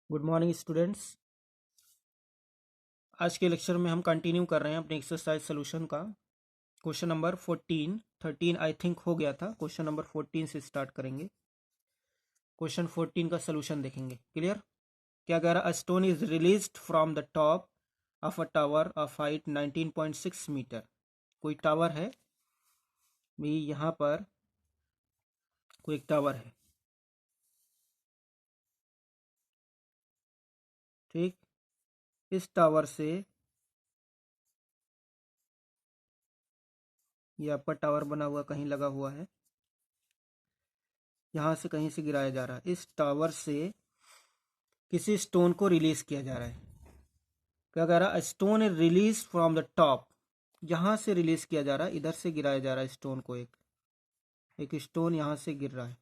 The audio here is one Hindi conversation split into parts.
Good morning students. आज के लेक्चर में हम कंटिन्यू कर रहे हैं अपने एक्सरसाइज सोल्यूशन का। क्वेश्चन नंबर 14 13 आई थिंक हो गया था। क्वेश्चन नंबर 14 से स्टार्ट करेंगे। क्वेश्चन 14 का सोल्यूशन देखेंगे। क्लियर? क्या कह रहा? A stone is released from the top of a tower of height 19.6 metre. कोई टावर है भी, यहाँ पर कोई एक टावर है, ठीक। इस टावर से ये अपर टावर बना हुआ कहीं लगा हुआ है, यहाँ से कहीं से गिराया जा रहा है। इस टावर से किसी स्टोन को रिलीज किया जा रहा है। क्या कह रहा है? Stone is release from the top. यहाँ से रिलीज किया जा रहा है, इधर से गिराया जा रहा है स्टोन को। एक स्टोन यहाँ से गिर रहा है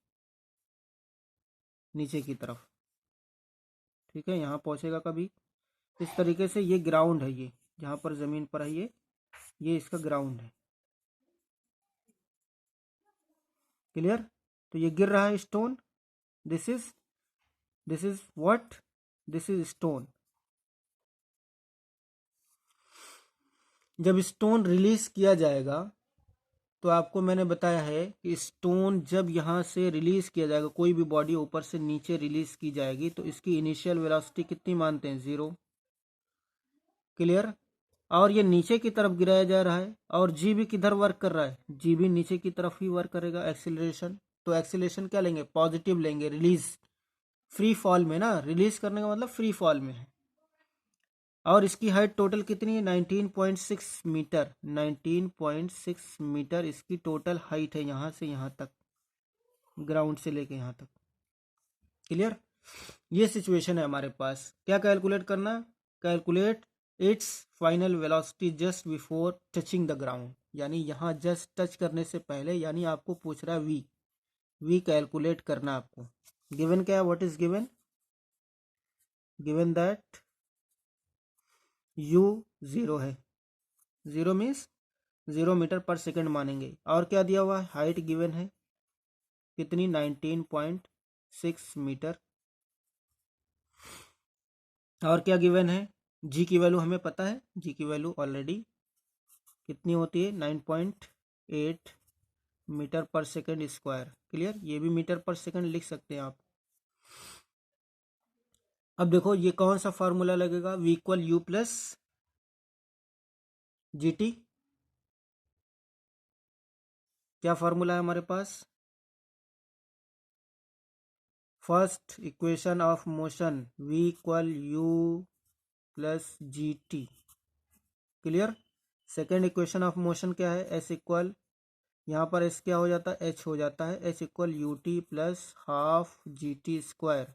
नीचे की तरफ, ठीक है। यहाँ पहुँचेगा कभी इस तरीके से। ये ग्राउंड है, ये जहाँ पर ज़मीन पर है, ये इसका ग्राउंड है। क्लियर? तो ये गिर रहा है stone. This is what? This is stone. जब स्टोन रिलीज किया जाएगा तो आपको मैंने बताया है कि स्टोन जब यहाँ से रिलीज किया जाएगा, कोई भी बॉडी ऊपर से नीचे रिलीज की जाएगी, तो इसकी इनिशियल वेलोसिटी कितनी मानते हैं? 0। क्लियर? और ये नीचे की तरफ गिराया जा रहा है, और जी भी किधर वर्क कर रहा है? जी भी नीचे की तरफ ही वर्क करेगा। एक्सीलरेशन, तो एक्सीलरेशन क्या लेंगे? पॉजिटिव लेंगे। रिलीज फ्री फॉल में ना, रिलीज करने का मतलब फ्री फॉल में है। और इसकी हाइट टोटल कितनी है? 19.6 मीटर। 19.6 मीटर इसकी टोटल हाइट है, यहाँ से यहाँ तक, ग्राउंड से लेके यहाँ तक। क्लियर? ये सिचुएशन है हमारे पास। क्या कैलकुलेट करना? Calculate its final velocity just before touching the ground, यानी यहाँ जस्ट टच करने से पहले, यानी आपको पूछ रहा है वी कैलकुलेट करना आपको। गिवन क्या है? What is given? Given that you 0 है। 0 मीन्स 0 मीटर पर सेकंड मानेंगे। और क्या दिया हुआ है? हाइट गिवन है कितनी? 19.6 मीटर। और क्या गिवन है? जी की वैल्यू हमें पता है। जी की वैल्यू ऑलरेडी कितनी होती है? 9.8 metre per second square. Clear? ये भी मीटर पर सेकंड लिख सकते हैं आप। अब देखो ये कौन सा फार्मूला लगेगा? V equal U plus G T. क्या फार्मूला है हमारे पास? First equation of motion V equal U plus G T. Clear? Second equation of motion क्या है? एस इक्वल, यहाँ पर एस क्या हो जाता है? एच हो जाता है। H equal u T plus half G T square.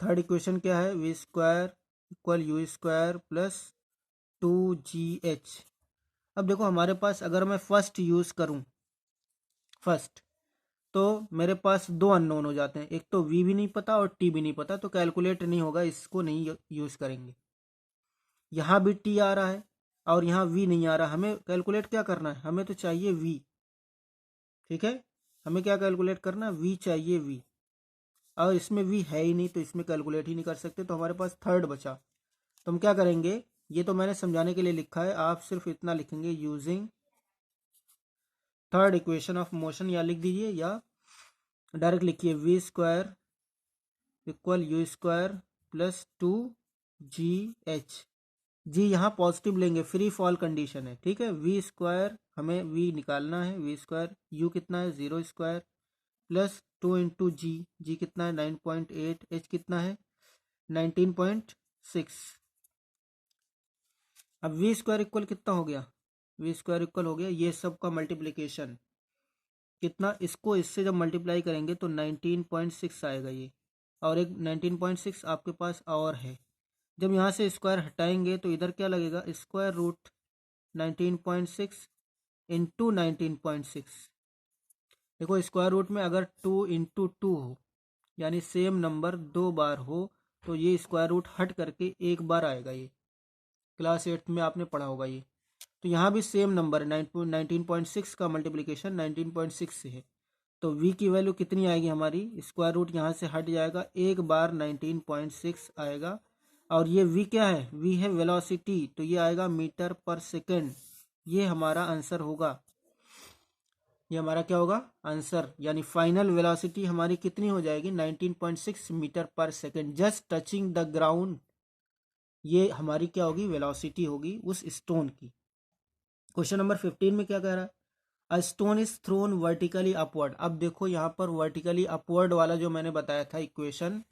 Third equation क्या है? V square equal you square plus 2GH। अब देखो हमारे पास, अगर मैं फर्स्ट यूज करूं, फर्स्ट, तो मेरे पास दो अननोन हो जाते हैं। एक तो वी भी नहीं पता और टी भी नहीं पता, तो कैलकुलेट नहीं होगा, इसको नहीं यूज करेंगे। यहाँ भी टी आ रहा है और यहाँ वी नहीं आ रहा। हमें कैलकुलेट क्या करना है? हमें तो चाहिए वी, ठीक है। हमें क्या कैलकुलेट करना है? वी चाहिए, वी। और इसमें वी है ही नहीं, तो इसमें कैलकुलेट ही नहीं कर सकते। तो हमारे पास थर्ड बचा। तो हम क्या करेंगे? ये तो मैंने समझाने के लिए लिखा है, आप सिर्फ इतना लिखेंगे, using third equation of motion, या लिख दीजिए या डायरेक्ट लिखिए V square equal you square plus 2GH। G यहाँ पॉजिटिव लेंगे, फ्री फॉल कंडीशन है, ठीक है। वी स्क्वायर, हमें वी निकालना है। वी स्क्वायर, यू कितना है? 0 स्क्वायर प्लस 2 इंटू जी। जी कितना है? 9.8। एच कितना है? 19.6। अब वी स्क्वायर इक्वल कितना हो गया? वी स्क्वायर इक्वल हो गया ये सब का मल्टीप्लीकेशन कितना, इसको इससे जब मल्टीप्लाई करेंगे तो 19.6 आएगा ये। और एक 19.6 आपके पास और है। जब यहाँ से स्क्वायर हटाएंगे तो इधर क्या लगेगा? Square root 19.6 into 19.6। देखो स्क्वायर रूट में अगर 2 इंटू 2 हो, यानी सेम नंबर दो बार हो, तो ये स्क्वायर रूट हट करके एक बार आएगा। ये क्लास 8 में आपने पढ़ा होगा ये। तो यहाँ भी सेम नंबर है, 19.6 का मल्टीप्लिकेशन 19.6 से है। तो v की वैल्यू कितनी आएगी हमारी, स्क्वायर रूट यहाँ से हट जाएगा, एक बार 19.6 आएगा। और ये v क्या है, v है वेलोसिटी, तो ये आएगा मीटर पर सेकेंड। ये हमारा आंसर होगा, ये हमारा क्या होगा आंसर, यानी फाइनल वेलोसिटी हमारी कितनी हो जाएगी 19.6 मीटर पर second, just touching the ground. ये हमारी क्या होगी, वेलोसिटी होगी उस स्टोन की। क्वेश्चन नंबर 15 में क्या कह रहा है, अ stone is throne vertically upward. अब देखो यहाँ पर वर्टिकली अपवर्ड वाला जो मैंने बताया था इक्वेशन,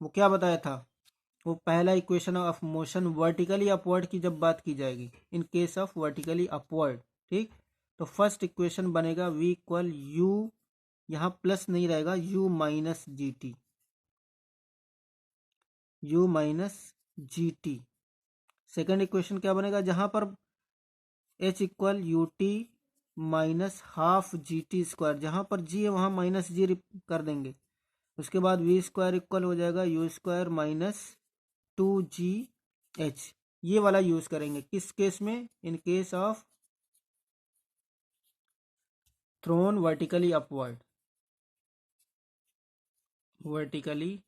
वो क्या बताया था, वो पहला equation of motion vertically upward की जब बात की जाएगी, in case of vertically upward, ठीक। तो फर्स्ट इक्वेशन बनेगा v इक्वल यू, यहाँ प्लस नहीं रहेगा, u minus G T, you minus G T. Second equation क्या बनेगा, जहाँ पर h equal u T minus half G T square, जहाँ पर g है वहाँ माइनस जी कर देंगे। उसके बाद v स्क्वायर इक्वल हो जाएगा यू स्क्वायर माइनस 2gh। ये वाला यूज करेंगे किस केस में, in case of throne vertically upward, vertically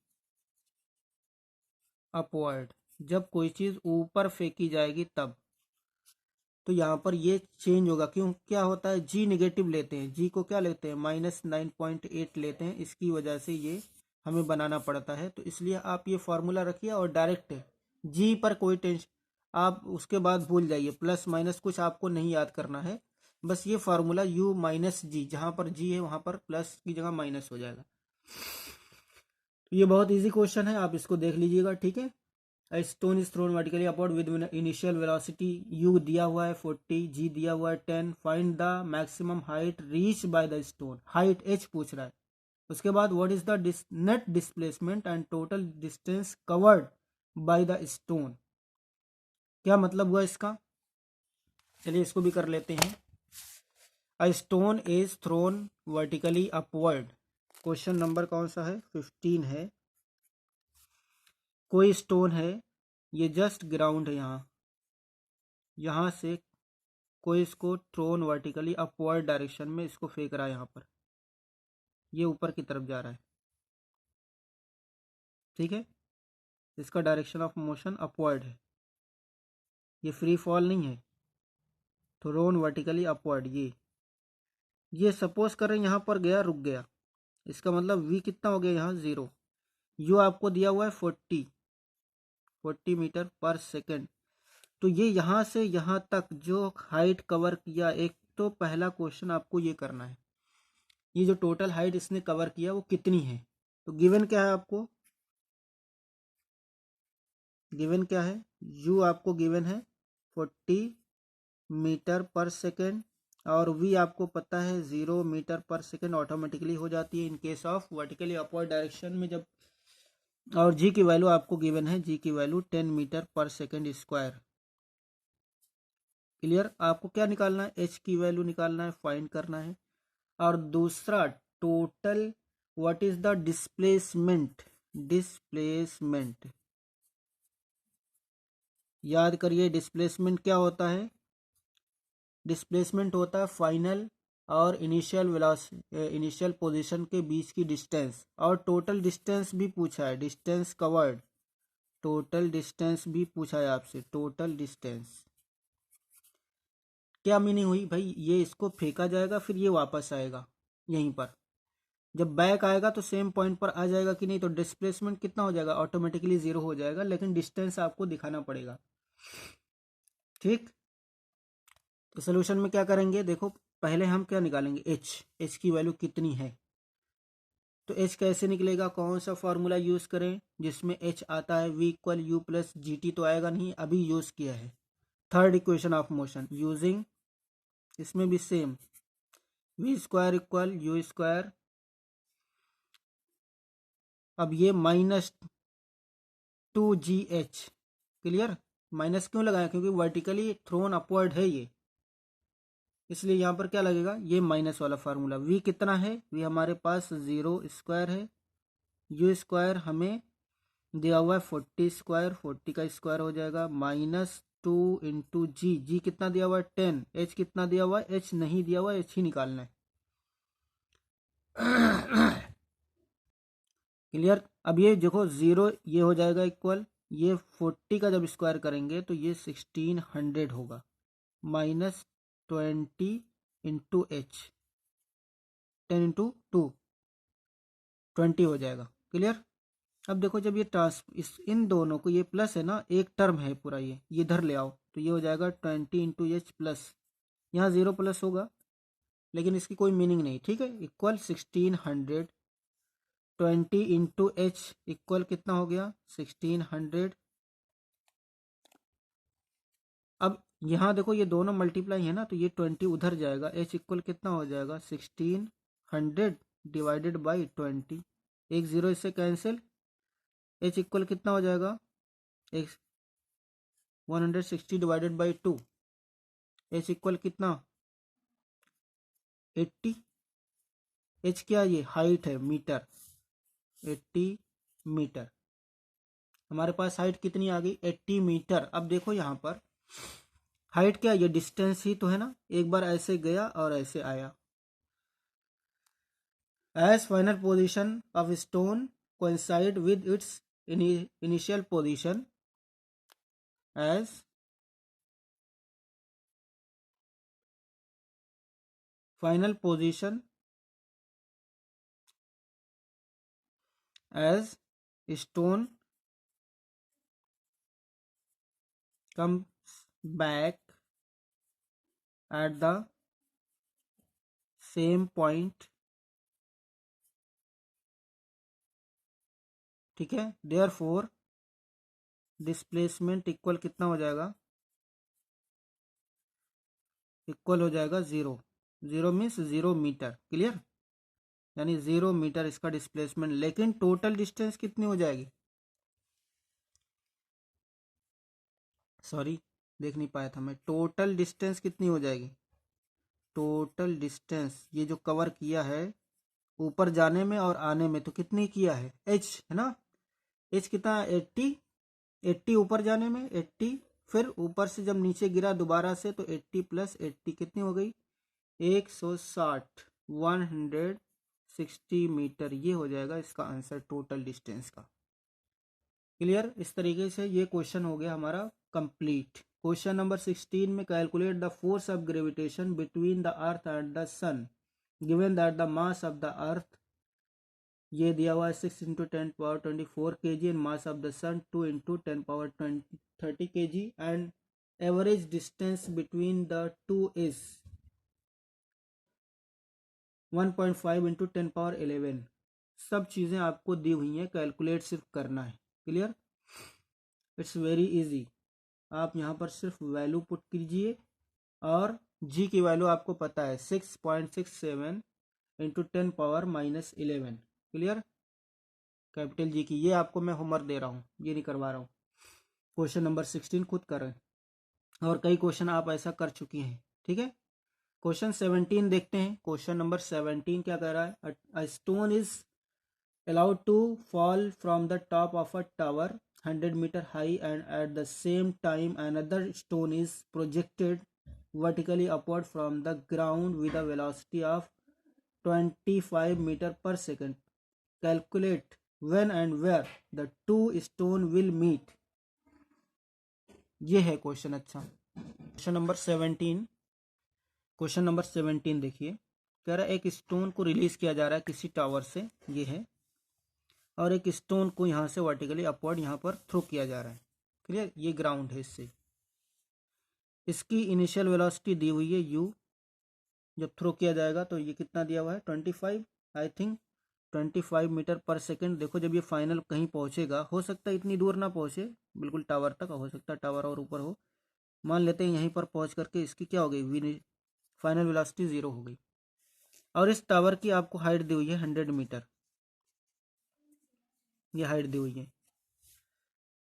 upward, जब कोई चीज ऊपर फेंकी जाएगी तब। तो यहाँ पर ये चेंज होगा, क्यों, क्या होता है, जी निगेटिव लेते हैं, जी को क्या लेते हैं -9.8 लेते हैं, इसकी वजह से ये हमें बनाना पड़ता है। तो इसलिए आप ये फॉर्मूला रखिए और डायरेक्ट जी पर कोई टेंशन, आप उसके बाद भूल जाइए, प्लस माइनस कुछ आपको नहीं याद करना है, बस ये फार्मूला u माइनस जी, जहाँ पर जी है वहाँ पर प्लस की जगह माइनस हो जाएगा। ये बहुत इजी क्वेश्चन है, आप इसको देख लीजिएगा, ठीक है। Stone is throne vertically upward with initial velocity u दिया हुआ है 40, g दिया हुआ है 10, find the maximum height reach by the stone, height h पूछ रहा है। उसके बाद what is the net displacement and total distance covered by the stone, क्या मतलब हुआ इसका, चलिए इसको भी कर लेते हैं। अ stone is throne vertically upward, question number कौन सा है, 15 है। कोई स्टोन है, ये जस्ट ग्राउंड है, यहाँ से कोई इसको थ्रोन वर्टिकली अपवर्ड डायरेक्शन में इसको फेंक रहा है, यहाँ पर ये ऊपर की तरफ जा रहा है, ठीक है। इसका डायरेक्शन ऑफ मोशन अपवर्ड है, ये फ्री फॉल नहीं है, थ्रोन वर्टिकली अपवर्ड। ये सपोज करें यहाँ पर गया, रुक गया, इसका मतलब v कितना हो गया यहाँ 0, u आपको दिया हुआ है 40 मीटर पर सेकेंड। तो ये यहाँ से यहाँ तक जो हाइट कवर किया, एक तो पहला क्वेश्चन आपको ये करना है, ये जो टोटल हाइट इसने कवर किया वो कितनी है। तो गिवन क्या है आपको, गिवन क्या है, u आपको गिवन है 40 मीटर पर सेकेंड, और v आपको पता है 0 मीटर पर सेकेंड ऑटोमेटिकली हो जाती है in case of vertically upward direction में जब। और g की वैल्यू आपको गिवन है, g की वैल्यू 10 मीटर पर सेकेंड स्क्वायर। क्लियर, आपको क्या निकालना है, h की वैल्यू निकालना है, फाइंड करना है। और दूसरा total what is the displacement, displacement याद करिए, डिस्प्लेसमेंट क्या होता है, डिस्प्लेसमेंट होता है फाइनल और इनिशियल पोजीशन के बीच की डिस्टेंस। और टोटल डिस्टेंस भी पूछा है, डिस्टेंस कवर्ड, टोटल डिस्टेंस भी पूछा है आपसे, टोटल डिस्टेंस। क्या मीनिंग हुई भाई, ये इसको फेंका जाएगा फिर ये वापस आएगा, यहीं पर जब बैक आएगा तो सेम पॉइंट पर आ जाएगा कि नहीं, तो डिस्प्लेसमेंट कितना हो जाएगा, ऑटोमेटिकली 0 हो जाएगा, लेकिन डिस्टेंस आपको दिखाना पड़ेगा, ठीक। तो सोल्यूशन में क्या करेंगे, देखो पहले हम क्या निकालेंगे, h की वैल्यू कितनी है। तो h कैसे निकलेगा, कौन सा फॉर्मूला यूज करें जिसमें h आता है, v equal U plus G T, तो आएगा नहीं, अभी यूज किया है third equation of motion using, इसमें भी same, v square equal you square. अब ये -2gh, क्लियर, माइनस क्यों लगाया, क्योंकि वर्टिकली थ्रोन अपवर्ड है ये, इसलिए यहाँ पर क्या लगेगा, ये माइनस वाला फार्मूला। v कितना है, v हमारे पास 0 स्क्वायर है, u स्क्वायर हमें दिया हुआ है 40 स्क्वायर, 40 का स्क्वायर हो जाएगा -2 इंटू जी, जी कितना दिया हुआ है 10, h कितना दिया हुआ है, h नहीं दिया हुआ है, h ही निकालना है। क्लियर। अब ये देखो जीरो ये हो जाएगा इक्वल, ये 40 का जब स्क्वायर करेंगे तो ये 1600 होगा, माइनस 20 इंटू एच, 10 इंटू 2 20 हो जाएगा। क्लियर। अब देखो जब ये इन दोनों को, ये प्लस है ना, एक टर्म है पूरा, ये इधर ले आओ तो ये हो जाएगा 20 इंटू एच प्लस, यहाँ जीरो प्लस होगा लेकिन इसकी कोई मीनिंग नहीं, ठीक है। इक्वल 1600, 20 इंटू एच इक्वल कितना हो गया 1600। अब यहाँ देखो ये दोनों मल्टीप्लाई है ना, तो ये 20 उधर जाएगा, एच इक्वल कितना हो जाएगा 1600 डिवाइडेड बाई 20, एक जीरो इससे कैंसिल, एच इक्वल कितना हो जाएगा एक 160 डिवाइडेड बाई 2, एच इक्वल कितना 80, एच क्या ये हाइट है मीटर, 80 मीटर। हमारे पास हाइट कितनी आ गई 80 मीटर। अब देखो यहाँ पर हाइट क्या, ये डिस्टेंस ही तो है ना, एक बार ऐसे गया और ऐसे आया। As final position of stone coincide with its initial position, as final position as stone comes back at the same point, ठीक है। देयरफॉर डिस्प्लेसमेंट इक्वल कितना हो जाएगा, इक्वल हो जाएगा zero, zero means 0 metre. Clear. यानी 0 मीटर इसका डिस्प्लेसमेंट, लेकिन टोटल डिस्टेंस कितनी हो जाएगी, सॉरी देख नहीं पाया था मैं, टोटल डिस्टेंस कितनी हो जाएगी, टोटल डिस्टेंस ये जो कवर किया है ऊपर जाने में और आने में, तो कितनी किया है एच है ना, एच कितना 80, 80 ऊपर जाने में 80, फिर ऊपर से जब नीचे गिरा दोबारा से तो 80 प्लस 80 कितनी हो गई 160, 160 मीटर। ये हो जाएगा इसका आंसर टोटल डिस्टेंस का। क्लियर। इस तरीके से ये क्वेश्चन हो गया हमारा कंप्लीट। क्वेश्चन नंबर 16 में calculate the force of gravitation between the earth and the sun given that the mass of the earth, ये दिया हुआ है 6 into 10 power 24 kg and mass of the sun 2 into 10 power 30 kg and average distance between the two is 1.5 into 10 power 11। सब चीज़ें आपको दी हुई हैं, कैलकुलेट सिर्फ करना है। क्लियर। It's very easy. आप यहाँ पर सिर्फ वैल्यू पुट कीजिए और जी की वैल्यू आपको पता है 6.67 इंटू 10 पावर-11। क्लियर। कैपिटल जी की, ये आपको मैं होमवर्क दे रहा हूँ, ये नहीं करवा रहा हूँ। क्वेश्चन नंबर 16 खुद करें, और कई क्वेश्चन आप ऐसा कर चुकी हैं, ठीक है। क्वेश्चन 17 देखते हैं। क्वेश्चन नंबर 17 क्या कह रहा है, अ stone is allowed to fall from the top of a tower 100 meter high and at the same time another stone is projected vertically upward from the ground with a velocity of 25 meter per second. Calculate when and where the two stone will meet. ये है क्वेश्चन। अच्छा, क्वेश्चन नंबर 17, क्वेश्चन नंबर 17 देखिए, कह रहा है एक स्टोन को रिलीज किया जा रहा है किसी टावर से, ये है, और एक स्टोन को यहाँ से वर्टिकली अपवर्ड यहाँ पर थ्रो किया जा रहा है। क्लियर। ये ग्राउंड है, इससे इसकी इनिशियल वेलोसिटी दी हुई है यू, जब थ्रो किया जाएगा तो ये कितना दिया हुआ है 25, आई थिंक 25 मीटर पर सेकेंड। देखो जब ये फाइनल कहीं पहुँचेगा, हो सकता है इतनी दूर ना पहुँचे बिल्कुल टावर तक, हो सकता है टावर और ऊपर हो, मान लेते हैं यहीं पर पहुँच करके इसकी क्या हो गई फाइनल वेलोसिटी 0 हो गई। और इस टावर की आपको हाइट दी हुई है 100 मीटर, ये हाइट दी हुई है।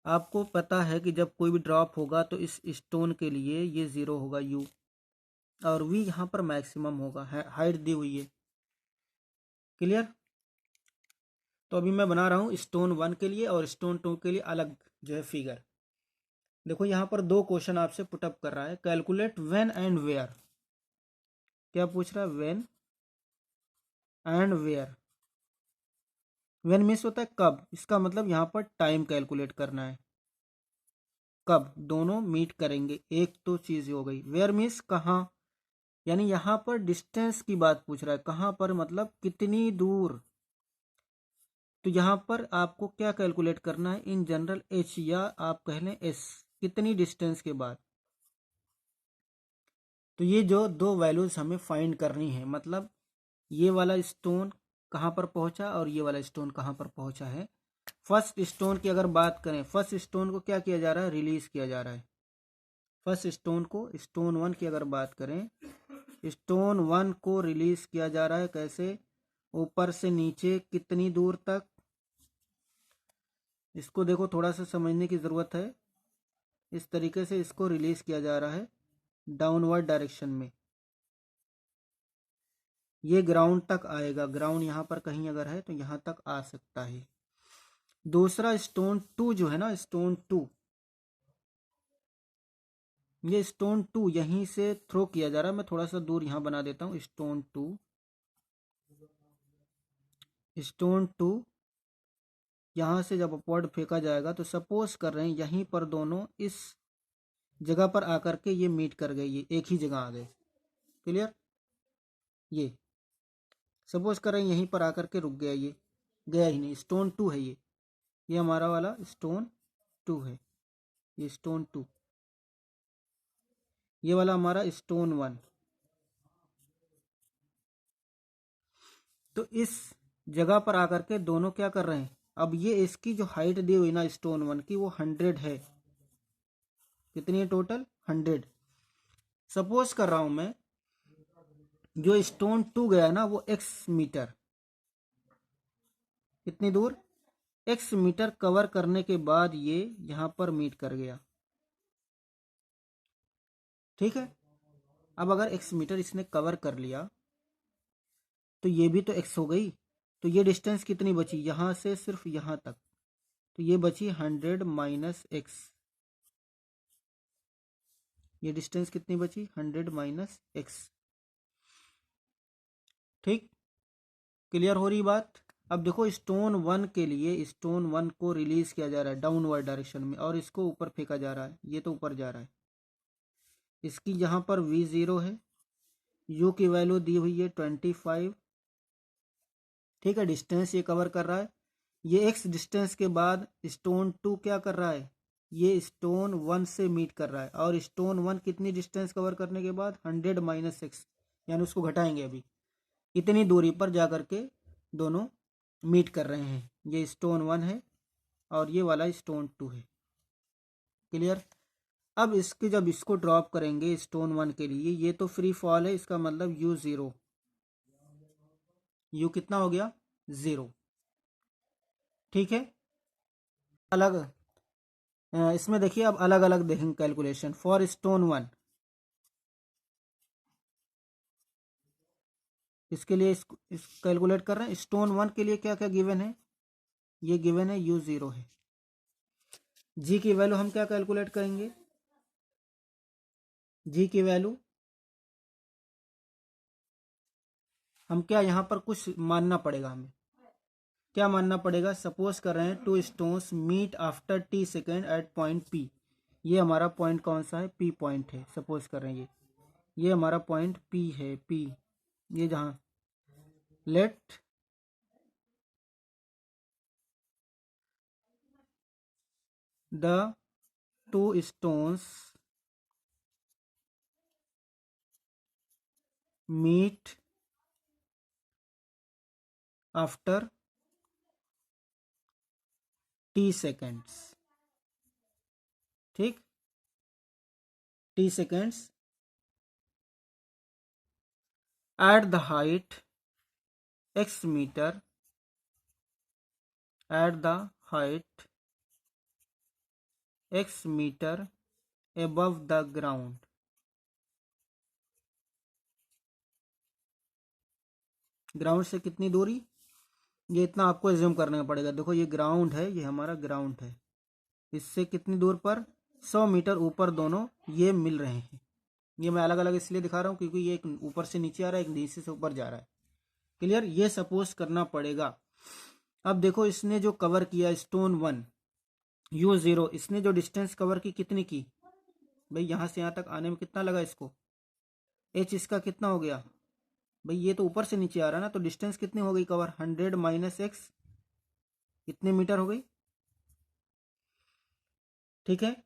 आपको पता है कि जब कोई भी ड्रॉप होगा तो इस स्टोन के लिए ये 0 होगा यू, और वी यहाँ पर मैक्सिमम होगा, हाइट दी हुई है। क्लियर। तो अभी मैं बना रहा हूँ स्टोन 1 के लिए और स्टोन 2 के लिए अलग जो है फिगर। देखो यहाँ पर दो क्वेश्चन आपसे पुटअप कर रहा है, कैलकुलेट व्हेन एंड वेयर। क्या पूछ रहा है, when and where. When means होता है कब, इसका मतलब यहाँ पर टाइम कैलकुलेट करना है, कब दोनों मीट करेंगे, एक तो चीज हो गई। वेयर मीन्स कहाँ, यानी यहाँ पर डिस्टेंस की बात पूछ रहा है, कहाँ पर मतलब कितनी दूर। तो यहाँ पर आपको क्या कैलकुलेट करना है, इन जनरल एच या आप कह लें एस, कितनी डिस्टेंस के बाद। तो ये जो दो वैल्यूज हमें फाइंड करनी है, मतलब ये वाला स्टोन कहाँ पर पहुंचा और ये वाला स्टोन कहाँ पर पहुंचा है। फर्स्ट स्टोन की अगर बात करें, फर्स्ट स्टोन को क्या किया जा रहा है, रिलीज किया जा रहा है। फर्स्ट स्टोन को, स्टोन वन की अगर बात करें, स्टोन वन को रिलीज किया जा रहा है कैसे, ऊपर से नीचे कितनी दूर तक। इसको देखो थोड़ा सा समझने की ज़रूरत है। इस तरीके से इसको रिलीज किया जा रहा है डाउनवर्ड डायरेक्शन में, ये ग्राउंड तक आएगा, ग्राउंड यहाँ पर कहीं अगर है तो यहाँ तक आ सकता है। दूसरा स्टोन टू जो है ना, स्टोन टू, ये स्टोन टू यहीं से थ्रो किया जा रहा है। मैं थोड़ा सा दूर यहाँ बना देता हूँ, स्टोन टू, स्टोन टू यहाँ से जब अपवर्ड फेंका जाएगा तो सपोज कर रहे हैं यहीं पर दोनों इस जगह पर आकर के ये मीट कर गए, ये एक ही जगह आ गए। क्लियर, ये सपोज कर रहे हैं यहीं पर आकर के रुक गया, ये गया ही नहीं, स्टोन टू है ये हमारा वाला स्टोन टू है, ये स्टोन टू, ये वाला हमारा स्टोन वन। तो इस जगह पर आकर के दोनों क्या कर रहे हैं, अब ये इसकी जो हाइट दी हुई ना स्टोन वन की, वो 100 है। कितनी है टोटल, 100। सपोज कर रहा हूं मैं जो स्टोन टू गया ना वो x मीटर, कितनी दूर, x मीटर कवर करने के बाद ये यहां पर मीट कर गया। ठीक है, अब अगर x मीटर इसने कवर कर लिया तो ये भी तो x हो गई। तो ये डिस्टेंस कितनी बची, यहां से सिर्फ यहां तक, तो ये बची 100 माइनस एक्स। ये डिस्टेंस कितनी बची, 100 माइनस एक्स। ठीक, क्लियर हो रही बात। अब देखो स्टोन वन के लिए, स्टोन वन को रिलीज किया जा रहा है डाउनवर्ड डायरेक्शन में और इसको ऊपर फेंका जा रहा है, ये तो ऊपर जा रहा है। इसकी यहाँ पर v0 है, u की वैल्यू दी हुई है 25। ठीक है, डिस्टेंस ये कवर कर रहा है। ये x डिस्टेंस के बाद स्टोन टू क्या कर रहा है, ये स्टोन वन से मीट कर रहा है, और स्टोन वन कितनी डिस्टेंस कवर करने के बाद 100 माइनस एक्स, यानी उसको घटाएंगे अभी, इतनी दूरी पर जा कर के दोनों मीट कर रहे हैं। ये स्टोन वन है और ये वाला स्टोन टू है। क्लियर। अब इसके जब इसको ड्रॉप करेंगे स्टोन वन के लिए, ये तो फ्री फॉल है, इसका मतलब u0, u कितना हो गया, 0। ठीक है, अलग इसमें देखिए अब अलग अलग देखेंगे कैलकुलेशन फॉर स्टोन वन। इसके लिए इस कैलकुलेट कर रहे हैं स्टोन वन के लिए क्या क्या गिवन है, ये गिवन है u0 है। जी की वैल्यू हम क्या कैलकुलेट करेंगे, जी की वैल्यू हम क्या, यहाँ पर कुछ मानना पड़ेगा हमें, क्या मानना पड़ेगा। सपोज कर रहे हैं two stones meet after t second at point p। ये हमारा पॉइंट कौन सा है, p पॉइंट है। सपोज कर रहे हैं ये हमारा पॉइंट p है, p, ये जहाँ let the two stones meet after t seconds. ठीक, t seconds at the height x metre, at the height x metre above the ground. Ground से कितनी दूरी, ये इतना आपको एज्यूम करना पड़ेगा। देखो ये ग्राउंड है, ये हमारा ग्राउंड है, इससे कितनी दूर पर, 100 मीटर ऊपर दोनों ये मिल रहे हैं। ये मैं अलग अलग इसलिए दिखा रहा हूँ क्योंकि ये एक ऊपर से नीचे आ रहा है, एक नीचे से ऊपर जा रहा है। क्लियर, ये सपोज करना पड़ेगा। अब देखो इसने जो कवर किया स्टोन 1 U0, इसने जो डिस्टेंस कवर की कितनी की भाई, यहाँ से यहाँ तक आने में कितना लगा इसको, h इसका कितना हो गया भाई, ये तो ऊपर से नीचे आ रहा है ना, तो डिस्टेंस कितनी हो गई कवर, 100 माइनस x कितने मीटर हो गई, ठीक है।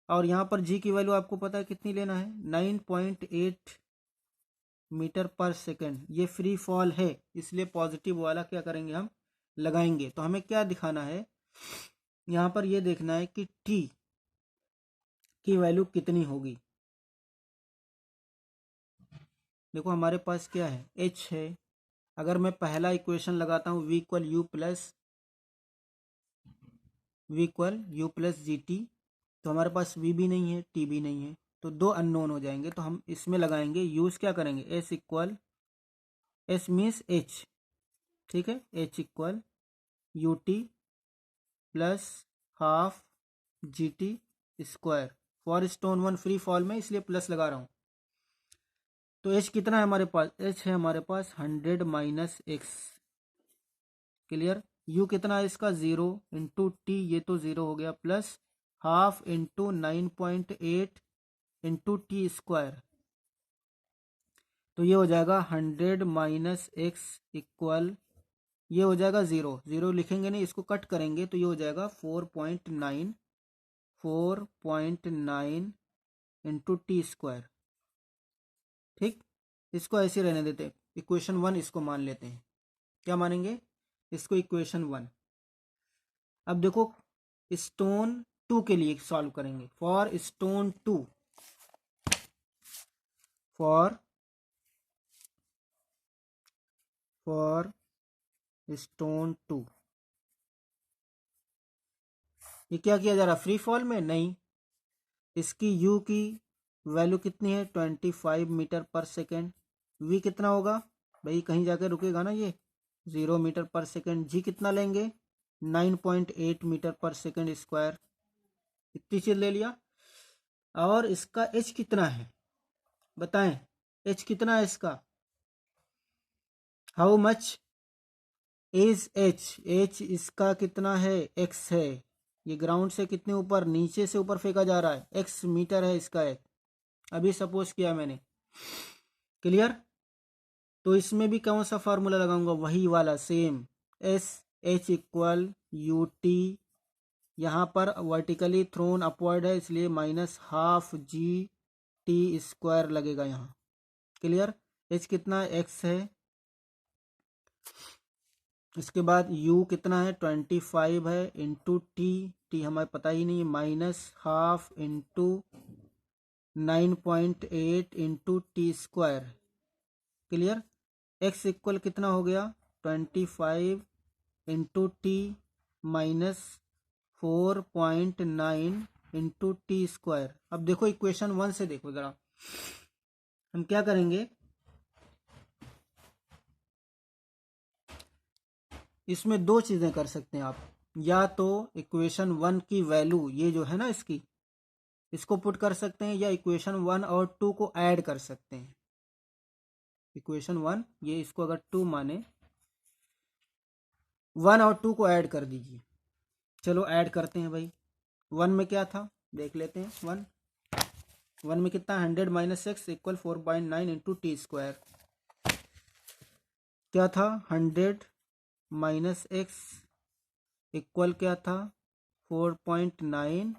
और यहाँ पर g की वैल्यू आपको पता है कितनी लेना है, 9.8 मीटर पर सेकेंड। ये फ्री फॉल है, इसलिए पॉजिटिव वाला क्या करेंगे हम लगाएंगे। तो हमें क्या दिखाना है यहाँ पर, ये देखना है कि t की वैल्यू कितनी होगी। देखो हमारे पास क्या है, h है। अगर मैं पहला इक्वेशन लगाता हूँ v equal U plus G T, तो हमारे पास v भी नहीं है t भी नहीं है, तो दो अननोन हो जाएंगे। तो हम इसमें लगाएंगे यूज क्या करेंगे, s equal, s means h, ठीक है, h equal u T plus half G T square for stone 1 free fall में, इसलिए प्लस लगा रहा हूँ। तो h कितना है हमारे पास, h है हमारे पास 100 माइनस एक्स, क्लियर। u कितना है इसका 0 इंटू टी, ये तो 0 हो गया, plus half into 9.8 into T square, तो ये हो जाएगा 100 माइनस एक्स इक्वल, ये हो जाएगा 0, 0 लिखेंगे नहीं, इसको कट करेंगे तो ये हो जाएगा 4.9 इंटू टी स्क्वायर, ठीक। इसको ऐसे रहने देते हैं, इक्वेशन 1 इसको मान लेते हैं। क्या मानेंगे इसको, इक्वेशन 1। अब देखो स्टोन 2 के लिए सॉल्व करेंगे, फॉर स्टोन 2, फॉर स्टोन 2, ये क्या किया जा रहा है, फ्री फॉल में नहीं, इसकी u की वैल्यू कितनी है 25 मीटर पर सेकेंड, v कितना होगा भाई, कहीं जाकर रुकेगा ना ये, 0 मीटर पर सेकेंड, g कितना लेंगे 9.8 मीटर पर सेकेंड स्क्वायर, इतनी चीज ले लिया। और इसका h कितना है बताएं, h कितना है इसका, हाउ मच इज h इसका कितना है, x है, ये ग्राउंड से कितने ऊपर, नीचे से ऊपर फेंका जा रहा है, x मीटर है इसका एक, अभी सपोज किया मैंने, क्लियर। तो इसमें भी कौन सा फार्मूला लगाऊंगा, वही वाला same, S H equal u T, यहाँ पर वर्टिकली थ्रोन अपवर्ड है इसलिए minus half G T square लगेगा यहाँ, क्लियर। एच कितना है, एक्स है, इसके बाद u कितना है 25 है, इंटू टी हमें पता ही नहीं है, minus half into 9.8 into T square, clear. x equal कितना हो गया 25 into T minus 4.9 into T square. अब देखो इक्वेशन 1 से देखो जरा, हम क्या करेंगे, इसमें दो चीजें कर सकते हैं आप, या तो इक्वेशन 1 की वैल्यू ये जो है ना इसकी, इसको पुट कर सकते हैं, या इक्वेशन 1 और 2 को ऐड कर सकते हैं। इक्वेशन 1 ये, इसको अगर 2 माने, 1 और 2 को ऐड कर दीजिए। चलो ऐड करते हैं भाई, 1 में क्या था देख लेते हैं, 1 में कितना 100 minus x equal 4.9 into T square, क्या था 100 माइनस एक्स इक्वल क्या था 4.9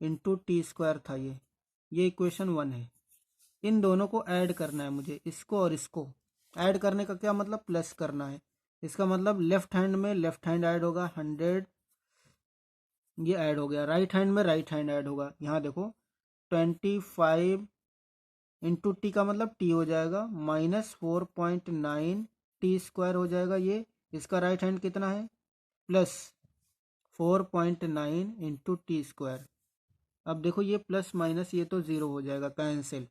इंटू टी स्क्वायर था, ये इक्वेशन 1 है। इन दोनों को ऐड करना है मुझे, इसको और इसको ऐड करने का क्या मतलब, प्लस करना है, इसका मतलब लेफ्ट हैंड में लेफ्ट हैंड ऐड होगा 100, ये ऐड हो गया, राइट हैंड में राइट हैंड ऐड होगा। यहाँ देखो 25 इंटू टी का मतलब टी हो जाएगा, माइनस 4.9 टी स्क्वायर हो जाएगा ये, इसका राइट हैंड कितना है प्लस 4.9 इंटू टी स्क्वायर। अब देखो ये प्लस माइनस ये तो ज़ीरो हो जाएगा, कैंसिल,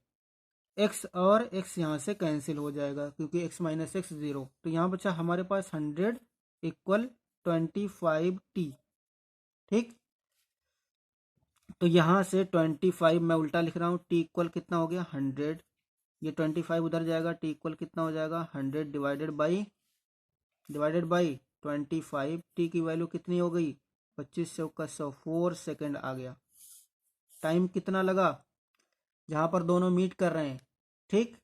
x और x यहाँ से कैंसिल हो जाएगा क्योंकि x माइनस एक्स 0, तो यहाँ बचा हमारे पास 100 इक्वल 25t, ठीक। तो यहाँ से 25 मैं उल्टा लिख रहा हूँ, t इक्वल कितना हो गया 100, ये 25 उधर जाएगा, t इक्वल कितना हो जाएगा 100 divided by divided by 25। T की वैल्यू कितनी हो गई? 25 चौका 100, 4 सेकेंड आ गया। टाइम कितना लगा जहाँ पर दोनों मीट कर रहे हैं? ठीक,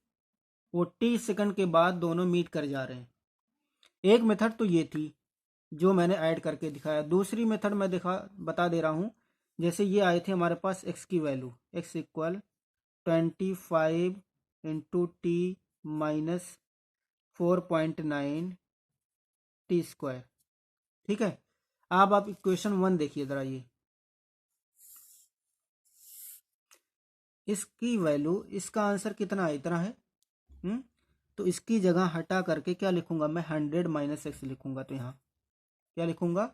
40 सेकंड के बाद दोनों मीट कर जा रहे हैं। एक मेथड तो ये थी जो मैंने ऐड करके दिखाया। दूसरी मेथड मैं बता दे रहा हूँ। जैसे ये आए थे हमारे पास x की value, x equal 25 into T minus 4.9 T square. ठीक है, अब आप इक्वेशन 1 देखिए जरा। ये इसकी वैल्यू, इसका आंसर कितना है? इतना है। तो इसकी जगह हटा करके क्या लिखूंगा मैं? 100 माइनस एक्स लिखूंगा। तो यहाँ क्या लिखूंगा?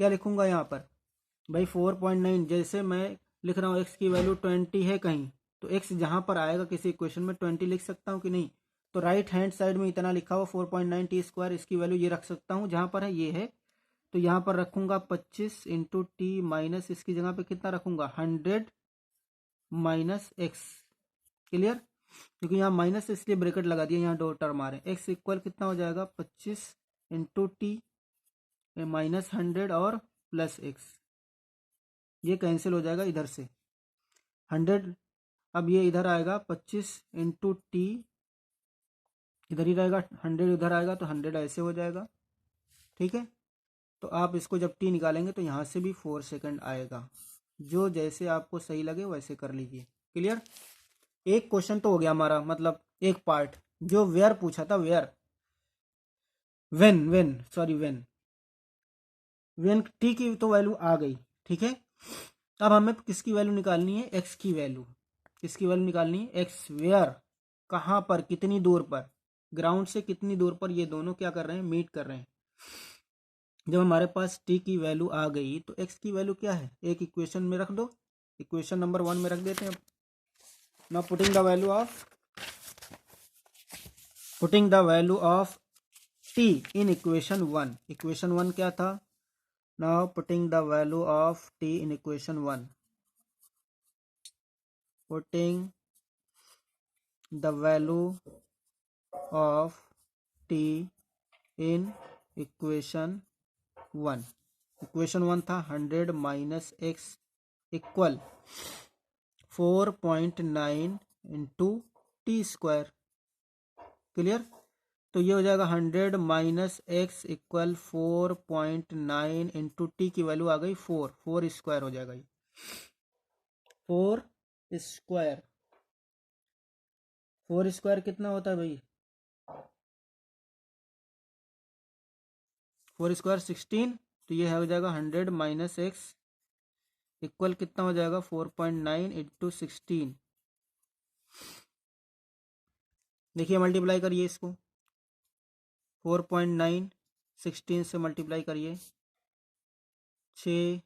क्या लिखूंगा यहाँ पर भाई? 4.9। जैसे मैं लिख रहा हूँ एक्स की वैल्यू 20 है कहीं, तो एक्स जहाँ पर आएगा किसी इक्वेशन में 20 लिख सकता हूँ कि नहीं? तो राइट हैंड साइड में इतना लिखा हुआ 4.9 टी स्क्वायर, इसकी वैल्यू ये रख सकता हूँ जहाँ पर है, ये है। तो यहाँ पर रखूंगा 25 इंटू टी माइनस, इसकी जगह पे कितना रखूंगा? 100 माइनस एक्स। क्लियर? क्योंकि यहाँ माइनस इसलिए ब्रैकेट लगा दिया, यहाँ दो टर्म आ रहे हैं। एक्स इक्वल कितना हो जाएगा? 25 इंटू टी माइनस 100 और प्लस एक्स, ये कैंसिल हो जाएगा इधर से 100। अब ये इधर आएगा 25 इंटू टी, इधर ही रहेगा, 100 इधर आएगा तो 100 ऐसे हो जाएगा। ठीक है, तो आप इसको जब टी निकालेंगे तो यहाँ से भी 4 सेकंड आएगा। जो जैसे आपको सही लगे वैसे कर लीजिए। क्लियर? एक क्वेश्चन तो हो गया हमारा, मतलब एक पार्ट। जो वेयर पूछा था, वेयर, वेन टी की तो वैल्यू आ गई। ठीक है, अब हमें किसकी वैल्यू निकालनी है? एक्स की वैल्यू। किसकी वैल्यू निकालनी है? एक्स वेयर, कहाँ पर, कितनी दूर पर, ग्राउंड से कितनी दूर पर ये दोनों क्या कर रहे हैं? मीट कर रहे हैं। जब हमारे पास टी की वैल्यू आ गई तो एक्स की वैल्यू क्या है? एक इक्वेशन में रख दो। इक्वेशन नंबर 1 में रख देते हैं। Now putting the value of T in equation 1। Equation 1 क्या था? Now putting the value of T in equation 1। Putting the value of T in equation 1। Equation 1 था 100 minus x equal 4.9 into T square. Clear? तो ये हो जाएगा 100 minus x equal 4.9 into T की वैल्यू आ गई 4 स्क्वायर हो जाएगा। ये 4 स्क्वायर, 4 स्क्वायर कितना होता है भाई? 4 स्क्वायर 16। तो ये हो जाएगा 100 माइनस एक्स इक्वल कितना हो जाएगा? 4.9 इंटू 16। देखिए मल्टीप्लाई करिए इसको, 4.9 16 से मल्टीप्लाई करिए। 6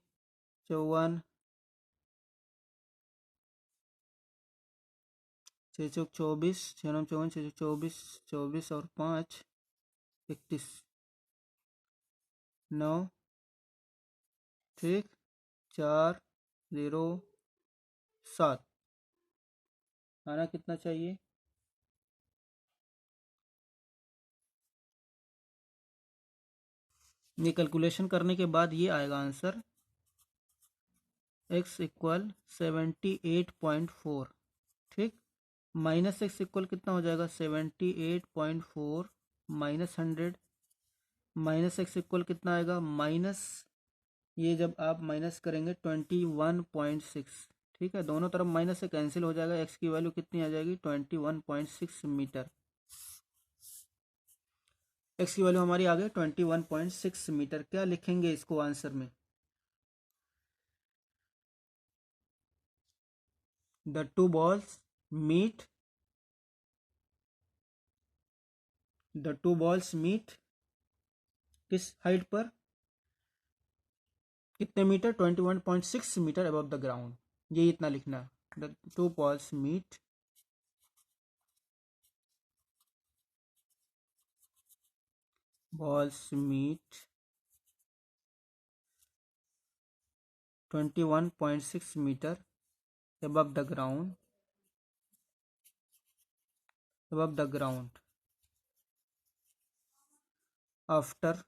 54, 6 चौक 24, 6 9 54, 6 24, 24 और 5 31, 9, ठीक, 4 0 7 आना कितना चाहिए? ये कैलकुलेशन करने के बाद ये आएगा आंसर x इक्वल 78.4। ठीक, माइनस एक्स इक्वल कितना हो जाएगा? 78.4 माइनस 100, माइनस एक्स इक्वल कितना आएगा? माइनस, ये जब आप माइनस करेंगे 21.6। ठीक है, दोनों तरफ माइनस से कैंसिल हो जाएगा। एक्स की वैल्यू कितनी आ जाएगी? 21.6 मीटर। एक्स की वैल्यू हमारी आ गई 21.6 मीटर। क्या लिखेंगे इसको आंसर में? The two balls meet, the two balls meet किस हाइट पर? कितने metre? 21.6 metre above the ground. ये इतना लिखना है। The two balls meet balls meet 21.6 meter above the ground, above the ground। After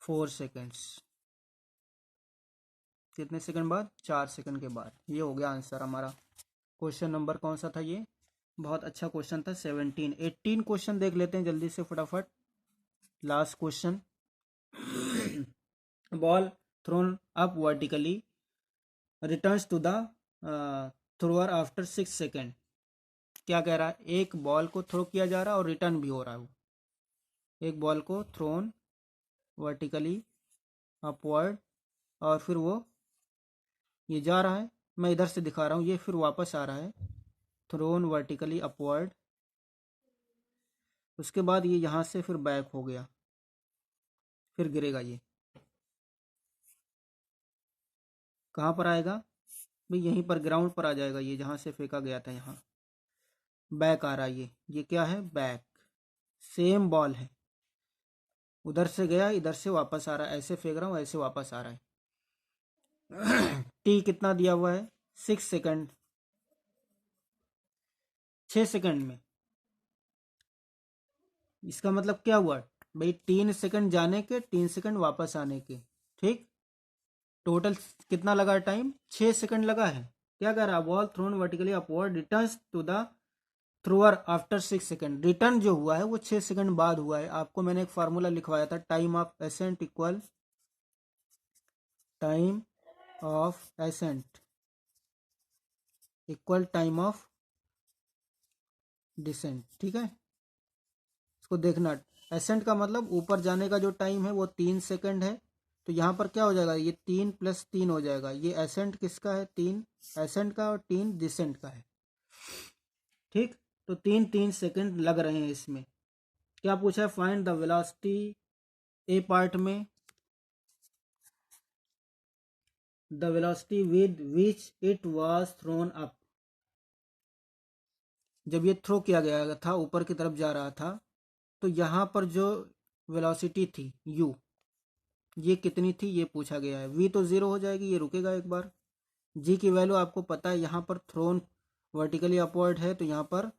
4 seconds. कितने सेकंड बाद? 4 सेकंड के बाद। ये हो गया आंसर हमारा। क्वेश्चन नंबर कौन सा था ये? बहुत अच्छा क्वेश्चन था। 17 18 क्वेश्चन देख लेते हैं जल्दी से फटाफट। Last question. Ball thrown up vertically returns to the thrower after 6 second. क्या कह रहा है? एक बॉल को थ्रो किया जा रहा है और रिटर्न भी हो रहा है। वो एक बॉल को थ्रोन वर्टिकली अपवर्ड और फिर वो ये जा रहा है, मैं इधर से दिखा रहा हूँ, ये फिर वापस आ रहा है थ्रोन वर्टिकली अपवर्ड। उसके बाद ये यहाँ से फिर बैक हो गया, फिर गिरेगा। ये कहाँ पर आएगा भाई? यहीं पर ग्राउंड पर आ जाएगा। ये जहाँ से फेंका गया था यहाँ बैक आ रहा है। ये क्या है? बैक। सेम बॉल है, उधर से गया इधर से वापस आ रहा है। ऐसे फेंक रहा हूँ, ऐसे वापस आ रहा है। टी कितना दिया हुआ है? 6 सेकंड। 6 सेकंड में इसका मतलब क्या हुआ भाई? 3 सेकंड जाने के, 3 सेकंड वापस आने के। ठीक, टोटल कितना लगा टाइम? 6 सेकंड लगा है। क्या कह रहा? Ball thrown vertically upward returns to the thrower after 6 second. Return जो हुआ है वो 6 सेकंड बाद हुआ है। आपको मैंने एक फार्मूला लिखवाया था, time of ascent equal time of ascent equal time of descent. ठीक है, इसको देखना। एसेंट का मतलब ऊपर जाने का जो टाइम है वो 3 सेकंड है। तो यहाँ पर क्या हो जाएगा? ये 3 + 3 हो जाएगा। ये एसेंट किसका है? 3 एसेंट का और 3 डिसेंट का है। ठीक, तो 3 सेकंड लग रहे हैं इसमें। क्या पूछा है? Find the velocity A part में, the velocity with which it was thrown up. जब ये थ्रो किया गया था, ऊपर की तरफ जा रहा था, तो यहाँ पर जो वेलोसिटी थी u, ये कितनी थी ये पूछा गया है। v तो 0 हो जाएगी, ये रुकेगा एक बार। g की वैल्यू आपको पता है, यहाँ पर थ्रोन वर्टिकली अपवर्ड है, तो यहाँ पर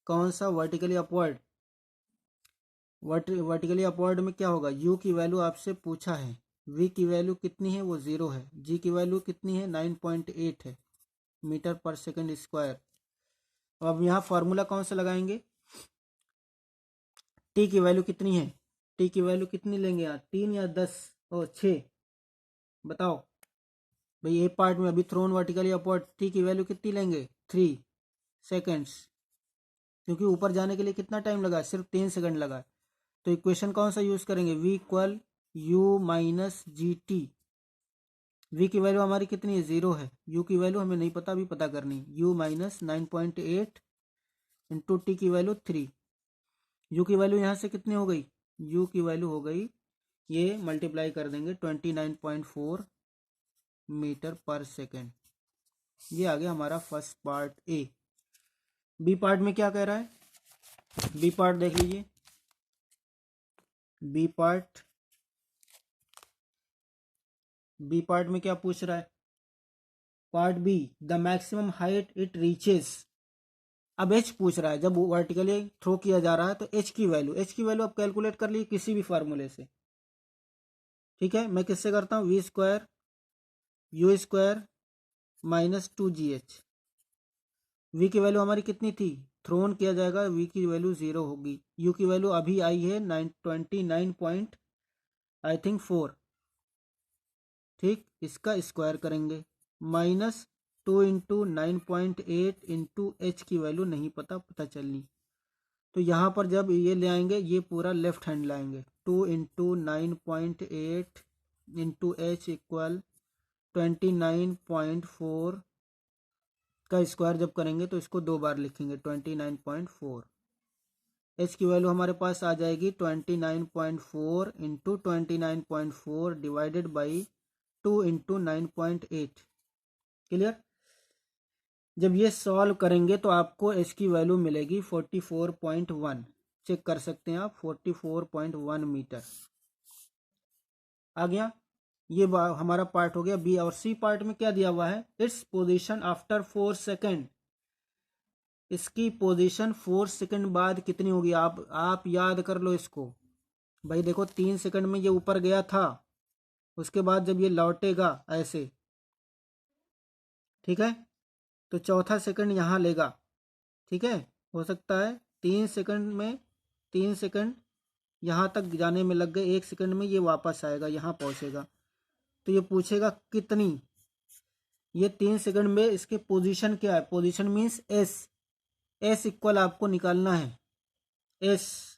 कौन सा वर्टिकली अपवर्ड? वर्टिकली अपवर्ड में क्या होगा? u की वैल्यू आपसे पूछा है। v की वैल्यू कितनी है? वो 0 है। g की वैल्यू कितनी है? 9.8 है मीटर पर सेकंड स्क्वायर। अब यहाँ फार्मूला कौन सा लगाएंगे? टी की वैल्यू कितनी है? टी की वैल्यू कितनी लेंगे यार? 3 या 10 और 6? बताओ भाई। ए पार्ट में अभी थ्रोन वर्टिकली अपवर्ड, टी की वैल्यू कितनी लेंगे? 3 सेकेंड्स। क्योंकि ऊपर जाने के लिए कितना टाइम लगा? सिर्फ 3 सेकंड लगा। तो इक्वेशन कौन सा यूज करेंगे? v equal you minus G T. v की वैल्यू हमारी कितनी है? 0 है। u की वैल्यू हमें नहीं पता, अभी पता करनी। u माइनस 9.8 इंटू टी की वैल्यू 3। u की वैल्यू यहाँ से कितनी हो गई? u की वैल्यू हो गई, ये मल्टीप्लाई कर देंगे 29.4 मीटर पर सेकेंड। ये आ गया हमारा first part A. B part में क्या कह रहा है? बी पार्ट देख लीजिए। बी पार्ट में क्या पूछ रहा है? Part B, the maximum height it reaches. अब एच पूछ रहा है। जब वर्टिकली थ्रो किया जा रहा है तो एच की वैल्यू अब कैलकुलेट कर ली किसी भी फार्मूले से। ठीक है, मैं किससे करता हूँ? V square u square minus 2gh। V की वैल्यू हमारी कितनी थी? थ्रोन किया जाएगा, वी की वैल्यू 0 होगी। यू की वैल्यू अभी आई है 29 पॉइंट आई थिंक 4। ठीक, इसका स्क्वायर करेंगे माइनस 2 इंटू 9.8 इंटू एच की वैल्यू नहीं पता चलनी। तो यहाँ पर जब ये ले आएंगे, ये पूरा लेफ्ट हैंड लाएंगे। 2 इंटू 9.8 इंटू एच इक्वल 29.4 का स्क्वायर जब करेंगे तो इसको 2 बार लिखेंगे 29.4। एच की वैल्यू हमारे पास आ जाएगी 29.4 into 29.4 divided by 2 into 9.8। Clear? जब ये सॉल्व करेंगे तो आपको एच की वैल्यू मिलेगी 44.1। चेक कर सकते हैं आप, 44.1 मीटर आ गया। ये हमारा पार्ट हो गया बी। और सी पार्ट में क्या दिया हुआ है? Its position after 4 second. इसकी पोजीशन 4 सेकंड बाद कितनी होगी, आप याद कर लो इसको भाई। देखो 3 सेकंड में ये ऊपर गया था, उसके बाद जब ये लौटेगा ऐसे, ठीक है, तो चौथा सेकंड यहाँ लेगा, ठीक है। हो सकता है 3 सेकंड यहाँ तक जाने में लग गए, 1 सेकंड में ये वापस आएगा, यहाँ पहुँचेगा। तो ये पूछेगा कितनी, ये 3 सेकंड में इसके पोजीशन क्या है, पोजीशन मीन्स एस इक्वल आपको निकालना है। एस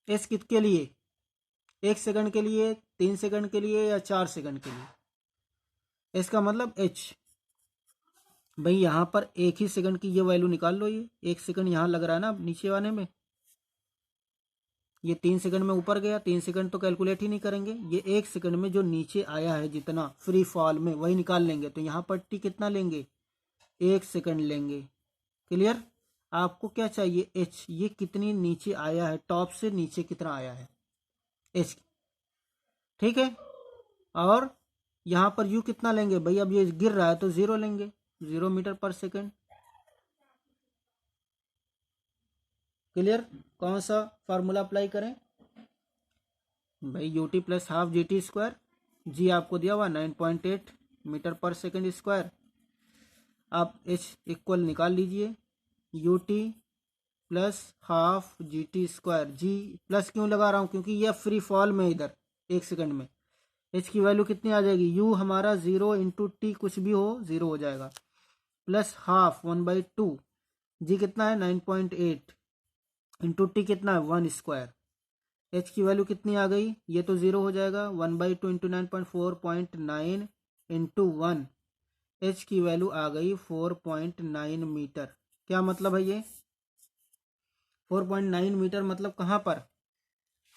किसके लिए, 1 सेकंड के लिए, 3 सेकंड के लिए, या 4 सेकंड के लिए। इसका मतलब एच। भाई यहाँ पर 1 ही सेकंड की ये वैल्यू निकाल लो, ये 1 सेकंड यहाँ लग रहा है ना नीचे वाले में, ये 3 सेकंड में ऊपर गया, 3 सेकंड तो कैलकुलेट ही नहीं करेंगे, ये 1 सेकंड में जो नीचे आया है जितना फ्री फॉल में वही निकाल लेंगे। तो यहाँ पर टी कितना लेंगे, 1 सेकंड लेंगे। क्लियर। आपको क्या चाहिए, एच, ये कितनी नीचे आया है, टॉप से नीचे कितना आया है, एच, ठीक है। और यहाँ पर यू कितना लेंगे भाई, अब ये गिर रहा है तो 0 लेंगे, 0 मीटर पर सेकंड। क्लियर। कौन सा फार्मूला अप्लाई करें भाई, U T plus half G T square, G आपको दिया हुआ 9.8 मीटर पर सेकंड स्क्वायर। आप एच इक्वल निकाल लीजिए, U T plus half G T square. G plus क्यों लगा रहा हूँ, क्योंकि यह फ्री फॉल में इधर 1 सेकंड में एच की वैल्यू कितनी आ जाएगी, यू हमारा 0 इंटू टी कुछ भी हो 0 हो जाएगा, प्लस हाफ 1/2, जी कितना है 9.8 इंटू टी कितना है 1 स्क्वायर। एच की वैल्यू कितनी आ गई, ये तो 0 हो जाएगा, 1/2 इंटू 9.4.9 इंटू 1, एच की वैल्यू आ गई 4.9 मीटर। क्या मतलब है ये 4.9 मीटर, मतलब कहाँ पर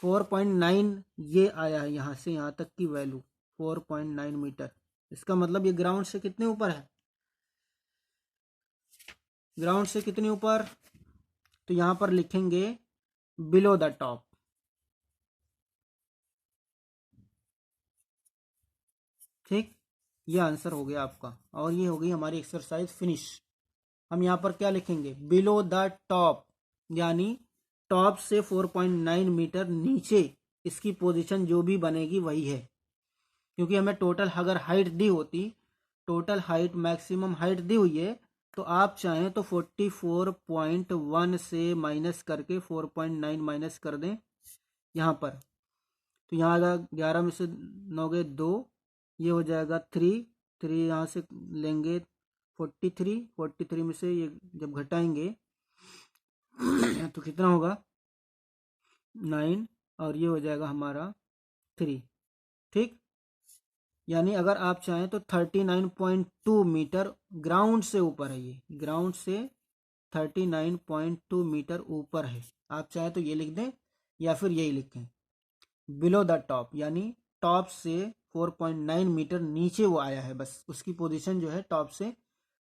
4.9, ये आया है यहाँ से यहाँ तक की वैल्यू 4.9 मीटर। इसका मतलब ये ग्राउंड से कितने ऊपर है, ग्राउंड से कितने ऊपर, तो यहाँ पर लिखेंगे बिलो द टॉप। ठीक, ये आंसर हो गया आपका, और ये हो गई हमारी एक्सरसाइज फिनिश। हम यहाँ पर क्या लिखेंगे, बिलो द टॉप, यानी टॉप से 4.9 मीटर नीचे इसकी पोजीशन जो भी बनेगी वही है। क्योंकि हमें टोटल अगर हाइट दी होती, टोटल हाइट मैक्सिमम हाइट दी हुई है, तो आप चाहें तो 44.1 से माइनस करके 4.9 माइनस कर दें यहाँ पर, तो यहाँ आएगा 11 में से 9 गए 2, ये हो जाएगा 3 यहाँ से लेंगे 43 में से ये जब घटाएंगे तो कितना होगा 9, और ये हो जाएगा हमारा 3। ठीक, यानी अगर आप चाहें तो 39.2 मीटर ग्राउंड से ऊपर है, ये ग्राउंड से 39.2 मीटर ऊपर है। आप चाहें तो ये लिख दें या फिर यही लिखें बिलो द टॉप, यानी टॉप से 4.9 मीटर नीचे वो आया है, बस उसकी पोजीशन जो है टॉप से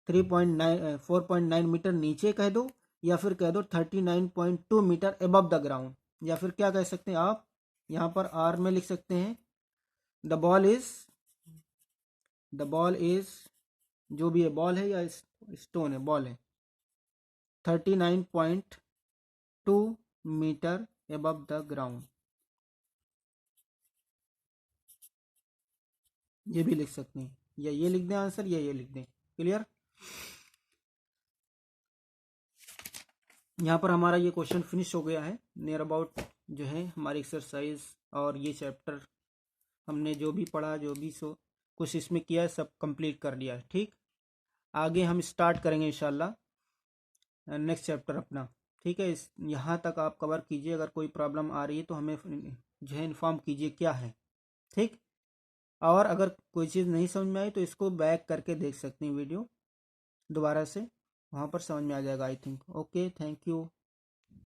4.9 मीटर नीचे कह दो, या फिर कह दो 39.2 मीटर अबव द ग्राउंड, या फिर क्या कह सकते हैं आप यहाँ पर आर में लिख सकते हैं द बॉल इज जो भी है, बॉल है या स्टोन है, बॉल है 39.2 मीटर अबव द ग्राउंड, ये भी लिख सकते हैं, या ये लिख दें आंसर, या ये लिख दें। क्लियर। यहाँ पर हमारा ये क्वेश्चन फिनिश हो गया है, नियर अबाउट जो है हमारी एक्सरसाइज और ये चैप्टर हमने जो भी पढ़ा, जो भी सो कुछ इसमें किया है, सब कंप्लीट कर लिया है। ठीक, आगे हम स्टार्ट करेंगे इंशाल्लाह नेक्स्ट चैप्टर अपना। ठीक है, इस यहाँ तक आप कवर कीजिए, अगर कोई प्रॉब्लम आ रही है तो हमें जो है इन्फॉर्म कीजिए क्या है। ठीक, और अगर कोई चीज़ नहीं समझ में आई तो इसको बैक करके देख सकते हैं वीडियो दोबारा से, वहाँ पर समझ में आ जाएगा I think. Okay, thank you.